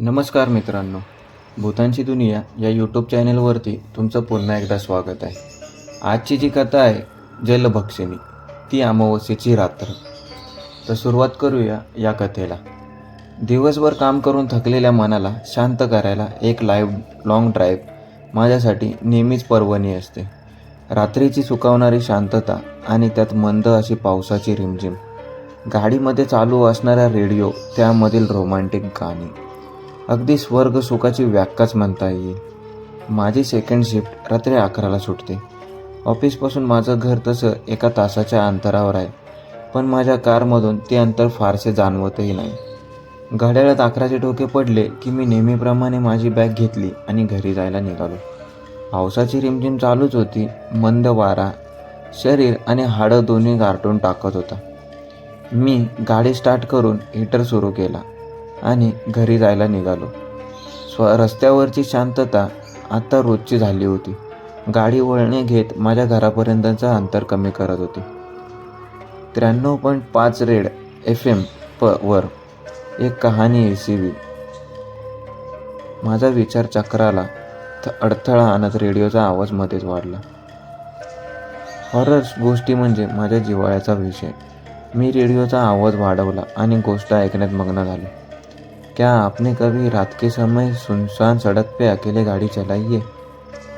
नमस्कार मित्रांनो, भूतांची दुनिया या यूट्यूब चॅनलवरती तुमचं पुन्हा एकदा स्वागत आहे. आजची जी कथा आहे जलभक्षिणी, ती अमावस्येची रात्र. तर सुरुवात करूया या कथेला. दिवसभर काम करून थकलेल्या मनाला शांत करायला एक लाँग ड्राईव्ह माझ्यासाठी नेहमीच पर्वणी असते. रात्रीची सुकावणारी शांतता आणि त्यात मंद अशी पावसाची रिमझिम, गाडीमध्ये चालू असणारा रेडिओ, त्यामधील रोमॅन्टिक गाणी, अगदी स्वर्ग सुखाची व्याख्याच म्हणता येईल. माझी सेकंड शिफ्ट रात्री 11ला सुटते. ऑफिसपासून माझं घर तसं 1 तासाच्या अंतरावर आहे, पण माझ्या कारमधून ते अंतर फारसे जाणवतही नाही. घड्याळात 11चे ठोके पडले की मी नेहमीप्रमाणे माझी बॅग घेतली आणि घरी जायला निघालो. पावसाची रिमझिम चालूच होती. मंद वारा शरीर आणि हाडं दोन्ही गारठून टाकत होता. मी गाडी स्टार्ट करून हीटर सुरू केला आणि घरी जायला निघालो. रस्त्यावरची शांतता आता रोजची झाली होती. गाडी वळणे घेत माझ्या घरापर्यंतचं अंतर कमी करत होती. 93.5 रेड FM वर एक कहाणी ACV. माझा विचार चक्राला अडथळा आणत रेडिओचा आवाज मध्येच वाढला. हॉरर गोष्टी म्हणजे माझ्या जिव्हाळ्याचा विषय. मी रेडिओचा आवाज वाढवला आणि गोष्ट ऐकण्यात मग्न झालो. क्या आपने कभी रात के समय सुनसान सड़क पे अकेले गाड़ी चलाई है?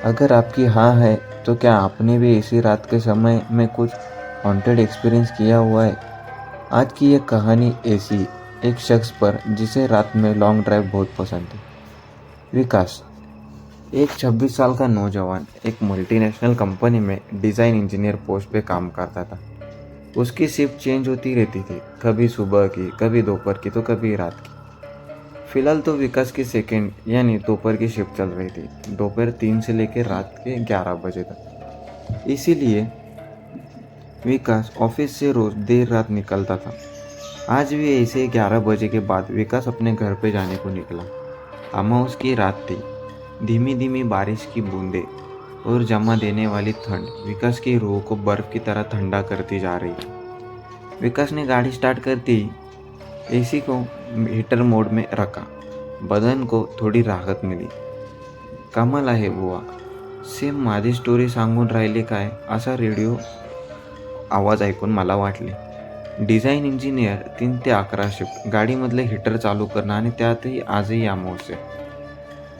अगर आपकी हाँ है तो क्या आपने भी इसी रात के समय में कुछ हॉन्टेड एक्सपीरियंस किया हुआ है? आज की ये कहानी ऐसी एक शख्स पर जिसे रात में लॉन्ग ड्राइव बहुत पसंद है. विकास एक 26 साल का नौजवान एक मल्टीनेशनल कंपनी में डिज़ाइन इंजीनियर पोस्ट पे काम करता था. उसकी शिफ्ट चेंज होती रहती थी, कभी सुबह की, कभी दोपहर की, तो कभी रात की. फिलहाल तो विकास की सेकेंड यानी दोपहर की शिफ्ट चल रही थी, दोपहर 3 से लेकर रात के 11 बजे तक. इसीलिए विकास ऑफिस से रोज़ देर रात निकलता था. आज भी ऐसे 11 बजे के बाद विकास अपने घर पे जाने को निकला. अमावस की रात थी. धीमी धीमी बारिश की बूंदें और जमा देने वाली ठंड विकास की रूह को बर्फ़ की तरह ठंडा करती जा रही थी. विकास ने गाड़ी स्टार्ट करते ही AC को हीटर मोड में रखा. बदन को थोडी राहत मिली. कमाल आहे बुवा, सेम माझी स्टोरी सांगून राहिली काय असा रेडिओ आवाज ऐकून मला वाटले. डिझाईन इंजिनियर 3 ते 11 शिफ्ट, गाडीमधले हीटर चालू करणं आणि त्यातही आजही अमावस्या.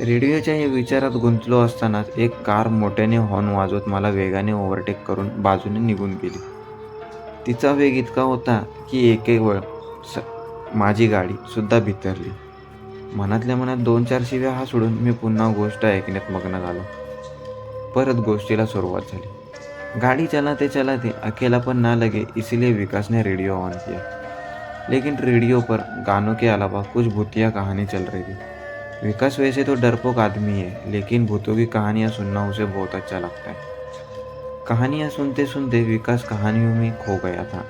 रेडिओच्या या विचारात गुंतलो असतानाच एक कार मोठ्याने हॉर्न वाजवत मला वेगाने ओव्हरटेक करून बाजूने निघून गेली. तिचा वेग इतका होता की एक वेळ माझी गाडी सुद्धा बिथरली. मनातल्या मनात 2-4 शिव्या हा सोडून मी पुन्हा गोष्ट ऐकण्यात मग्न झालो. परत गोष्टीला सुरुवात झाली. गाड़ी चलाते चलाते अकेलापन ना लगे इसलिए विकास ने रेडियो ऑन किया. लेकिन रेडियो पर गानों के अलावा कुछ भूतिया कहानी चल रही थी. विकास वैसे तो डरपोक आदमी है, लेकिन भूतों की कहानियाँ सुनना उसे बहुत अच्छा लगता है. कहानियाँ सुनते सुनते विकास कहानियों में खो गया था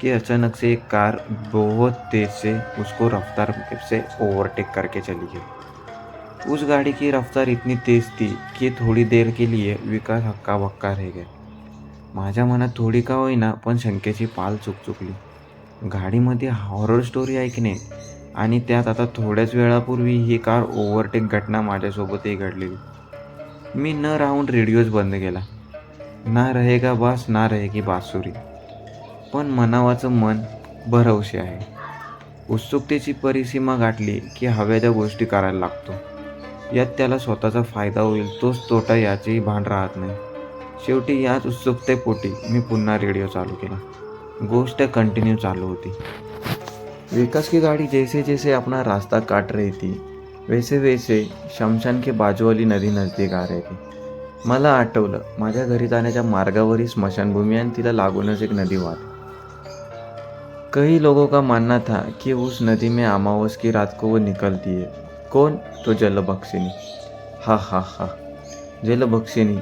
कि अचानक से एक कार बहुत तेज से उसको रफ्तार से ओवरटेक करके चली गई. उस गाड़ी की रफ्तार इतनी तेज थी कि थोड़ी देर के लिए विकास हक्का बक्का रह गया. माझ्या मनात थोडी का होईना पण शंकेची पाल चुकचुकली. गाडीमध्ये हॉरर स्टोरी ऐकणे आणि त्यात आता थोड्याच वेळापूर्वी ही कार ओव्हरटेक घटना माझ्यासोबतही घडलेली. मी न राहून रेडिओच बंद केला. ना रहेगा बास ना रहेगी बासुरी. पण मनावाचं मन भरवसे आहे. उत्सुकतेची परिसीमा गाठली की हव्या त्या गोष्टी करायला लागतो. यात त्याला स्वतःचा फायदा होईल तोच तोटा याचेही भान राहत नाही. शेवटी याच उत्सुकतेपोटी मी पुन्हा रेडिओ चालू केला. गोष्ट कंटिन्यू चालू होती. विकास की गाड़ी जैसे जैसे अपना रास्ता काट रही थी वैसे वैसे शमशान के बाजू वाली नदी नजदीक आ रही थी. मला आठवलं, माझ्या घरी जाण्याच्या मार्गावरही स्मशानभूमी आणि तिला लागूनच एक नदी वाहते. कई लोगों का मानना था कि उस नदी में अमावस की रात को वो निकलती है. कौन? तो जलभक्षिणी. हा हा हा, जलभक्षिणी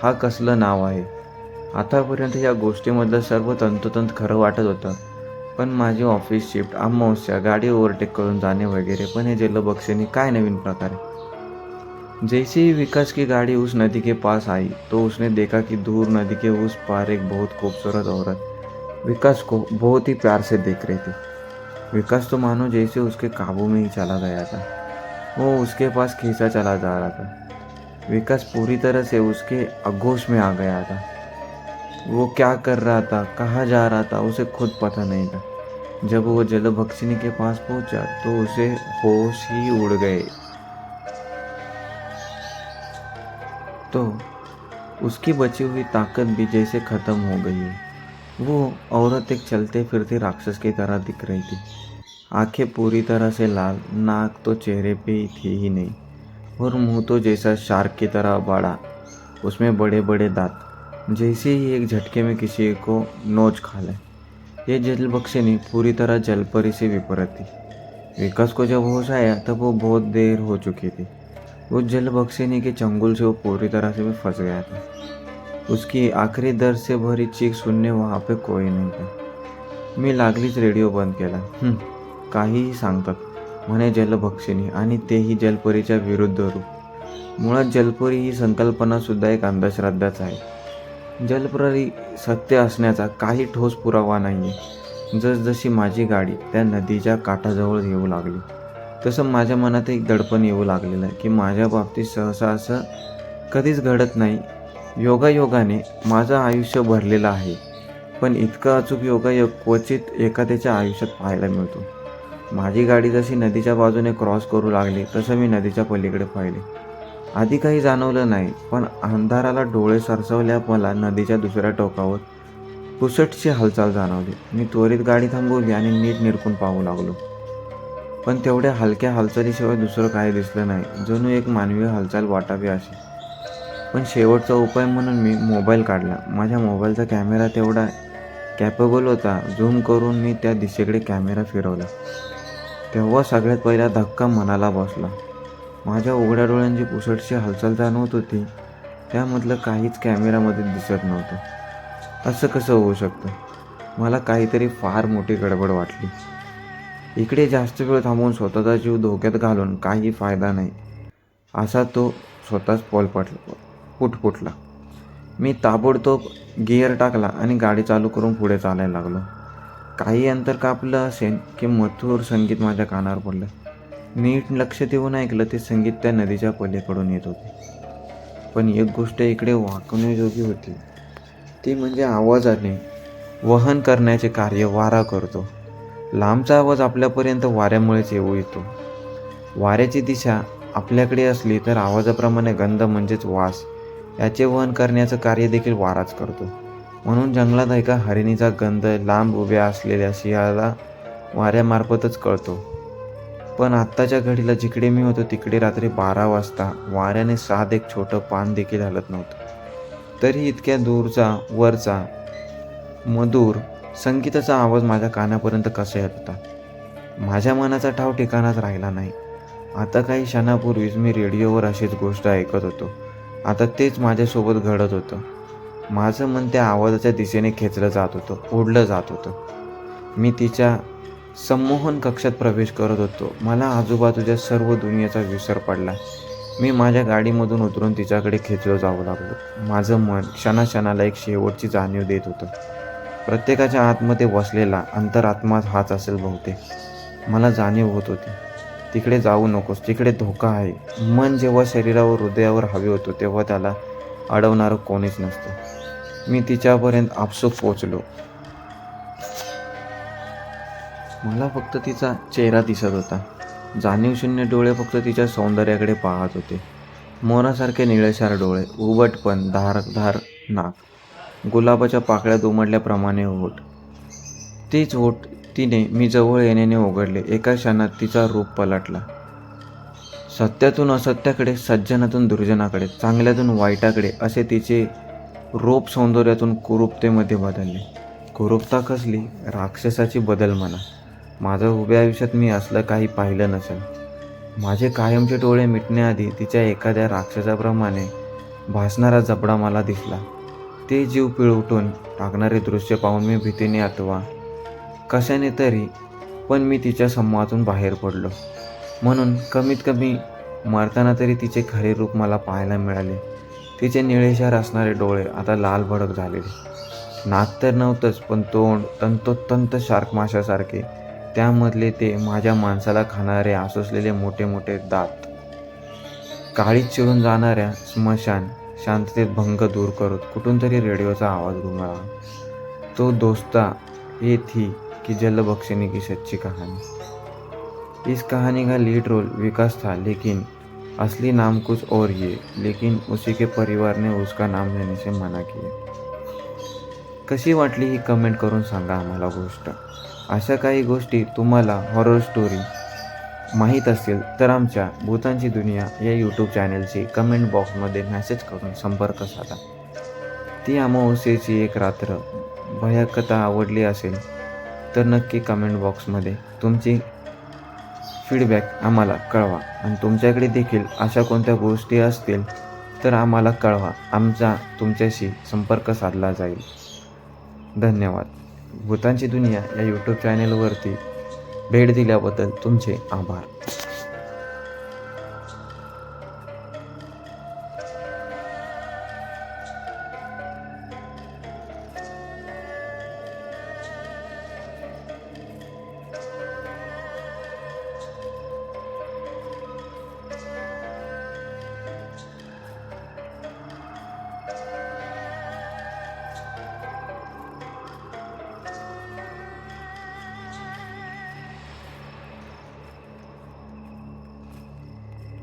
हा कसलं नाव आहे. आतापर्यंत या गोष्टीमधलं सर्व तंतोतंत खरं वाटत होतं, पण माझी ऑफिस शिफ्ट, अमावस्या, गाडी ओव्हरटेक करून जाने वगैरह, पण हे जलभक्षिणी काय नवीन प्रकार है. जैसे ही विकास की गाड़ी उस नदी के पास आई तो उसने देखा कि दूर नदी के उस पार एक बहुत खूबसूरत औरत विकास को बहुत ही प्यार से देख रही थी. विकास तो मानो जैसे उसके काबू में ही चला गया था. वो उसके पास खींचा चला जा रहा था। विकास पूरी तरह से उसके आगोश में आ गया था। वो क्या कर रहा था, कहाँ जा रहा था, उसे खुद पता नहीं था। जब वो जलभक्षिणी के पास पहुंचा तो उसे होश ही उड़ गए। तो उसकी बची हुई ताकत भी जैसे खत्म हो गई है। वो औरत एक चलते फिरते राक्षस की तरह दिख रही थी। आंखें पूरी तरह से लाल, नाक तो चेहरे पे ही थी ही नहीं, और मुंह तो जैसा शार्क की तरह बड़ा, उसमें बड़े बड़े दांत, जैसे ही एक झटके में किसी को नोच खा ले। ये जलबख्शिनी पूरी तरह जलपरी से विपरीत थी। विकास को जब होश आया तब वो बहुत देर हो चुकी थी। उस जलबख्शिनी के चंगुल से वो पूरी तरह से भी फंस गया था। उसकी आखरी दर्द से भरी चीख सुनने वहाँ पे कोई नाही था। मी लागलीच रेडिओ बंद केला. काहीही सांगतात म्हणे जलभक्षिणी, आणि तेही जलपरीच्या विरुद्ध रूप. मुळात जलपरी ही संकल्पना सुद्धा एक अंधश्रद्धाच आहे. जलपरी सत्य असण्याचा काही ठोस पुरावा नाहीये. जसजशी माझी गाडी त्या नदीच्या काठाजवळ येऊ लागली तसं माझ्या मनात एक दडपण येऊ लागलेलं आहे की माझ्या बाबतीत सहसा असं कधीच घडत नाही. योगायोगाने माझं आयुष्य भरलेलं आहे, पण इतका अचूक योगायोग क्वचित एखाद्याच्या आयुष्यात पाहायला मिळतो. माझी गाडी जशी नदीच्या बाजूने क्रॉस करू लागली तसं मी नदीच्या पलीकडे पाहिले. आधी काही जाणवलं नाही, पण अंधाराला डोळे सरसवल्या मला नदीच्या दुसऱ्या टोकावर पुसटशी हालचाल जाणवली. मी त्वरित गाडी थांबवली आणि नीट निरखून पाहू लागलो. पण तेवढ्या हलक्या हालचालीशिवाय दुसरं काही दिसलं नाही, जणू एक मानवी हालचाल वाटावी अशी. पण शेवटचा उपाय म्हणून मी मोबाईल काढला. माझ्या मोबाईलचा कॅमेरा तेवढा कॅपेबल होता. झूम करून मी त्या दिशेकडे कॅमेरा फिरवला. तेव्हा सगळ्यात पहिला धक्का मनाला बसला. माझ्या उघड्या डोळ्यांची पुसटशी हालचाल जाणवत होती, त्यामधलं काहीच कॅमेरामध्ये दिसत नव्हतं. असं कसं होऊ शकतं? मला काहीतरी फार मोठी गडबड वाटली. इकडे जास्त वेळ थांबून स्वतःचा जीव धोक्यात घालून काही फायदा नाही, असा तो स्वतःच पुटपुटला. मी ताबडतोब गिअर टाकला आणि गाडी चालू करून पुढे चालायला लागलो. काही अंतर कापलं असेल की मधुर संगीत माझ्या कानावर पडलं. नीट लक्ष देऊन ऐकलं ते संगीत त्या नदीच्या पलीकडून येत होते. पण एक गोष्ट इकडे वाकवण्याजोगी होती, ती म्हणजे आवाजाने वहन करण्याचे कार्य वारा करतो. लांबचा आवाज आपल्यापर्यंत वाऱ्यामुळेच येऊ येतो. वाऱ्याची दिशा आपल्याकडे असली तर आवाजाप्रमाणे गंध म्हणजेच वास याचे वहन करण्याचं कार्य देखील वाराच करतो. म्हणून जंगलात एका हरिणीचा गंध लांब उभ्या असलेल्या सिंहाला वाऱ्यामार्फतच कळतो. पण आत्ताच्या घडीला जिकडे मी होतो तिकडे रात्री 12 वाजता वाऱ्याने साध एक छोटं पान देखील हलत नव्हतं. तरी इतक्या दूरचा वरचा मधुर संगीताचा आवाज माझ्या कानापर्यंत कसा येत होता? माझ्या मनाचा ठाव ठिकाणाच राहिला नाही. आता काही क्षणापूर्वीच मी रेडिओवर अशीच गोष्ट ऐकत होतो. आता तेच माझ्यासोबत घडत होतं. माझं मन त्या आवाजाच्या दिशेने खेचलं जात होतं, ओढलं जात होतं. मी तिच्या संमोहन कक्षात प्रवेश करत होतो. मला आजूबाजूच्या सर्व दुनियेचा विसर पडला. मी माझ्या गाडीमधून उतरून तिच्याकडे खेचलो जाऊ लागलो. माझं मन क्षणाक्षणाला एक शेवटची जाणीव देत होतं. प्रत्येकाच्या आतमध्ये वसलेला अंतरात्मा हाच असेल बहुतेक. मला जाणीव होत होती, तिकडे जाऊ नकोस, तिकडे धोका आहे. मन जेव्हा शरीरावर हृदयावर हवे होतो तेव्हा त्याला अडवणारं कोणीच नसतं. मी तिच्यापर्यंत आपसूक पोचलो. मला फक्त तिचा चेहरा दिसत होता. जाणीवशून्य डोळे फक्त तिच्या सौंदर्याकडे पाहत होते. मोरासारखे निळेशार डोळे, उबटपण, धारदार नाक, गुलाबाच्या पाकळ्या उमटल्याप्रमाणे ओठ. तीच ओठ तिने मी जवळ येण्याने उघडले. एका क्षणात तिचा रूप पलटला. सत्यातून असत्याकडे, सज्जनातून दुर्जनाकडे, चांगल्यातून वाईटाकडे असे तिचे रूप सौंदर्यातून कुरूपतेमध्ये बदलले. कुरूपता कसली? राक्षसाची बदल म्हणा. माझं उभ्या आयुष्यात मी असलं काही पाहिलं नसेल. माझे कायमचे डोळे मिटण्याआधी तिच्या एखाद्या राक्षसाप्रमाणे भासणारा जबडा मला दिसला. ते जीव पिळवटून टाकणारे दृश्य पाहून मी भीतीने अथवा कशाने तरी पण मी तिच्या समूहातून बाहेर पडलो. म्हणून कमीत कमी मरताना तरी तिचे खरे रूप मला पाहायला मिळाले. तिचे निळेशार असणारे डोळे आता लाल भडक झालेले. नाक तर नव्हतंच, पण तोंड तंतोतंत शार्क माशासारखे त्यामधले ते माझ्या माणसाला खाणारे आसुसलेले मोठे मोठे दात, काळीत चिरून जाणाऱ्या स्मशान शांततेत भंग दूर करत कुठून तरी रेडिओचा आवाज घुमला। तो दोस्ता ये थी कि जल बख्शने की सच्ची कहानी। इस कहानी का लीड रोल विकास था, लेकिन असली नाम कुछ और ये, लेकिन उसी के परिवार ने उसका नाम लेने से मना किया। कशी वाटली ही कमेंट करून सांगा आम्हाला गोष्ट। अशा काही गोष्टी तुम्हाला हॉरर स्टोरी माहीत असतील तर आमच्या भूतांची दुनिया या यूट्यूब चॅनलची कमेंट बॉक्समध्ये मेसेज करून संपर्क साधा। ती अमावस्येची एक रात्र भयकथा आवडली असेल तर नक्की कमेंट बॉक्समध्ये तुमची फीडबॅक आम्हाला कळवा आणि तुमच्याकडे देखील अशा कोणत्या गोष्टी असतील तर आम्हाला कळवा, आमचा तुमच्याशी संपर्क साधला जाईल। धन्यवाद। भूतांची दुनिया या यूट्यूब चॅनलवरती भेट दिल्याबद्दल तुमचे आभार।